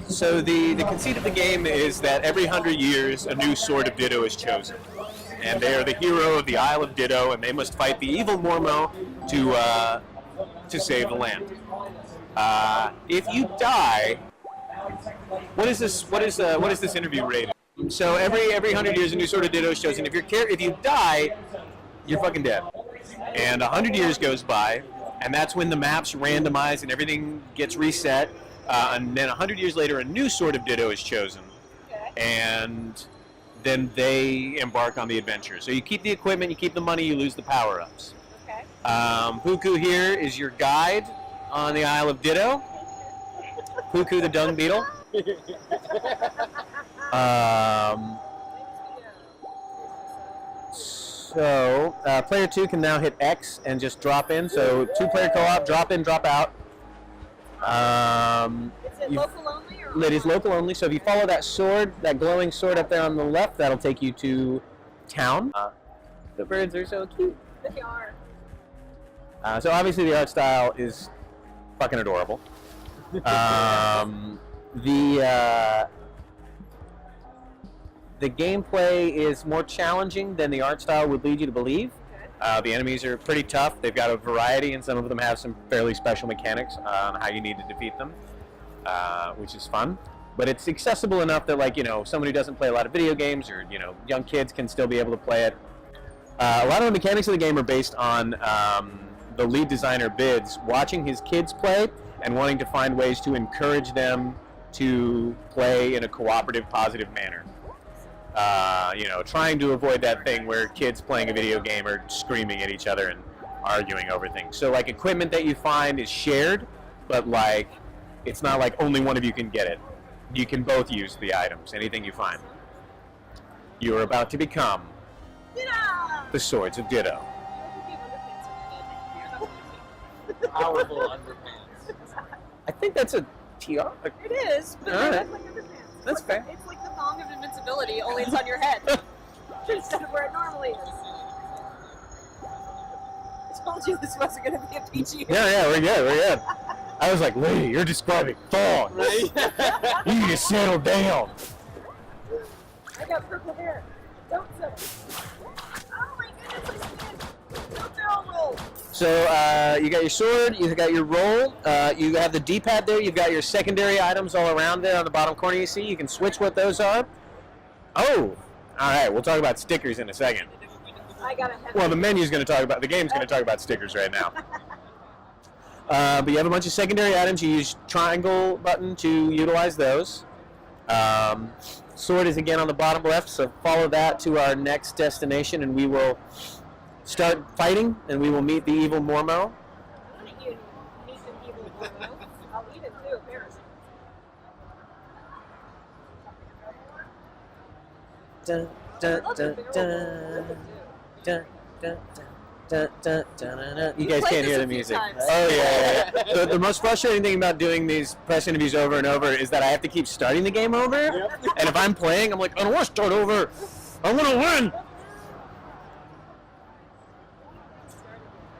So the conceit of the game is that every 100 years a new Sword of Ditto is chosen. And they are the hero of the Isle of Ditto, and they must fight the evil Mormo to save the land. If you die, what is this interview rated? So every 100 years a new Sword of Ditto is chosen. If you die, you're fucking dead. And 100 years goes by, and that's when the maps randomize and everything gets reset. And then 100 years later, a new Sword of Ditto is chosen, and then they embark on the adventure. So you keep the equipment, you keep the money, you lose the power-ups. Okay. Puku here is your guide on the Isle of Ditto. Puku the dung beetle. So player 2 can now hit X and just drop in. So 2-player co-op, drop in, drop out. Is it local only? Or it is local only, so if you follow that sword, that glowing sword up there on the left, that'll take you to town. The birds are so cute. They are. So obviously the art style is fucking adorable. The gameplay is more challenging than the art style would lead you to believe. The enemies are pretty tough. They've got a variety, and some of them have some fairly special mechanics on how you need to defeat them, which is fun. But it's accessible enough that, like, someone who doesn't play a lot of video games, or young kids can still be able to play it. A lot of the mechanics of the game are based on the lead designer Bids watching his kids play and wanting to find ways to encourage them to play in a cooperative, positive manner. Trying to avoid that thing where kids playing a video game are screaming at each other and arguing over things. So, like, equipment that you find is shared, but, like, it's not like only one of you can get it. You can both use the items, anything you find. You are about to become the Swords of Ditto. Powerful underpants. I think that's a tiara. It is, but All right. like underpants. That's fair. It's like the thong of invincibility, only it's on your head instead of where it normally is. I told you this wasn't going to be a PG. Yeah, we're good. I was like, lady, you're describing thongs. You need to settle down. I got purple hair. Don't settle. Oh my goodness, I spin. Don't barrel roll. So you got your sword, you got your roll, you have the D-pad there, you've got your secondary items all around there on the bottom corner you see. You can switch what those are. Oh, all right, we'll talk about stickers in a second. I got a heavy. Well, the game's going to talk about stickers right now. But you have a bunch of secondary items. You use triangle button to utilize those. Sword is again on the bottom left, so follow that to our next destination, and we will start fighting, and we will meet the evil Mormo. I want to meet an evil Mormo. I'll eat it too, apparently. Dun, dun, dun, dun, dun, dun, dun, dun, dun, dun. You guys can't hear the music. Oh yeah. The most frustrating thing about doing these press interviews over and over is that I have to keep starting the game over. Yep. And if I'm playing, I'm like, I don't want to start over. I want to win.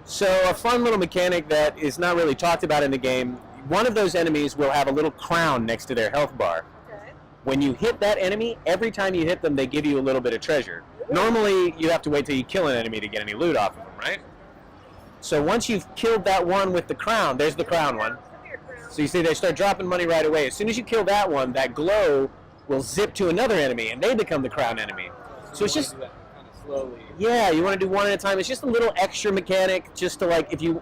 So a fun little mechanic that is not really talked about in the game, one of those enemies will have a little crown next to their health bar. Okay. When you hit that enemy, every time you hit them, they give you a little bit of treasure. Normally, you have to wait till you kill an enemy to get any loot off of them, right? So once you've killed that one with the crown, there's the crown one. So you see they start dropping money right away. As soon as you kill that one, that glow will zip to another enemy, and they become the crown enemy. So it's just... Slowly. Yeah, you want to do one at a time. It's just a little extra mechanic, just to, like, if you're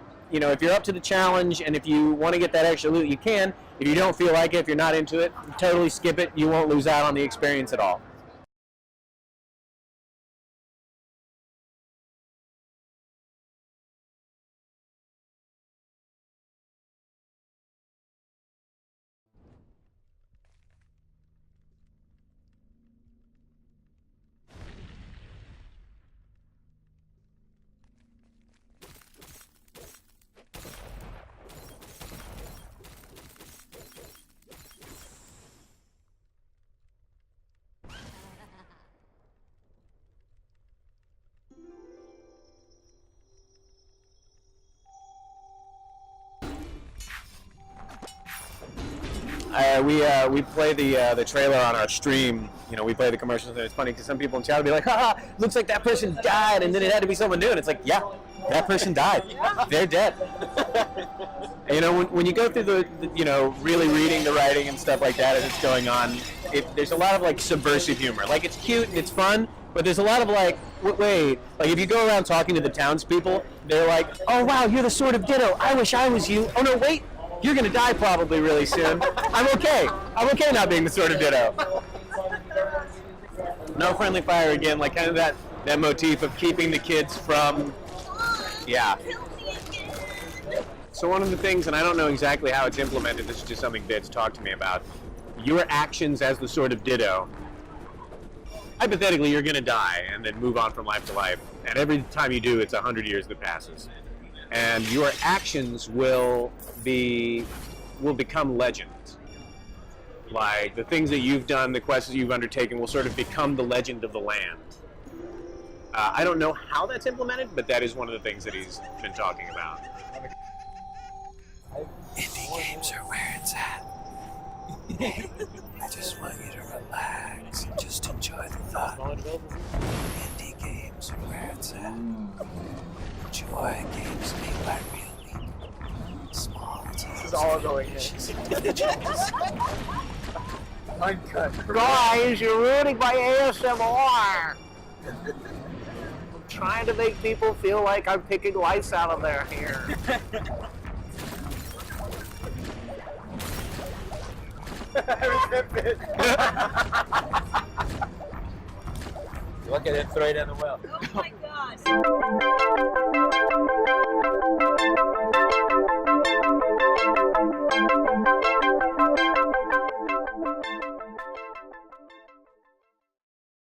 up to the challenge and if you want to get that extra loot, you can. If you don't feel like it, if you're not into it, totally skip it. You won't lose out on the experience at all. We play the trailer on our stream. You know, we play the commercials, and it's funny because some people in chat will be like, "Haha, looks like that person died," and then it had to be someone new, and it's like, yeah, that person died. They're dead. And, you know, when you go through the you know, really reading the writing and stuff like that as it's going on, there's a lot of like subversive humor. Like, it's cute and it's fun, but there's a lot of like, wait, like if you go around talking to the townspeople, they're like, "Oh wow, you're the Sword of Ditto. I wish I was you. Oh no, wait, you're gonna die probably really soon. I'm okay. I'm okay not being the Sword of Ditto." No friendly fire again, like kind of that motif of keeping the kids from, yeah. So one of the things, and I don't know exactly how it's implemented, this is just something Bits talked to me about, your actions as the Sword of Ditto, hypothetically you're going to die and then move on from life to life, and every time you do it's 100 years that passes. And your actions will become legend. Like, the things that you've done, the quests that you've undertaken will sort of become the legend of the land. I don't know how that's implemented, but that is one of the things that he's been talking about. Indie games are where it's at. I just want you to relax and just enjoy the thought. Indie games are where it's at. Enjoy games made by real people. Small teams. This is all going in. Uncut. Guys, you're ruining my ASMR! I'm trying to make people feel like I'm picking lights out of their hair. Look at it, throw it in the well. Oh my god.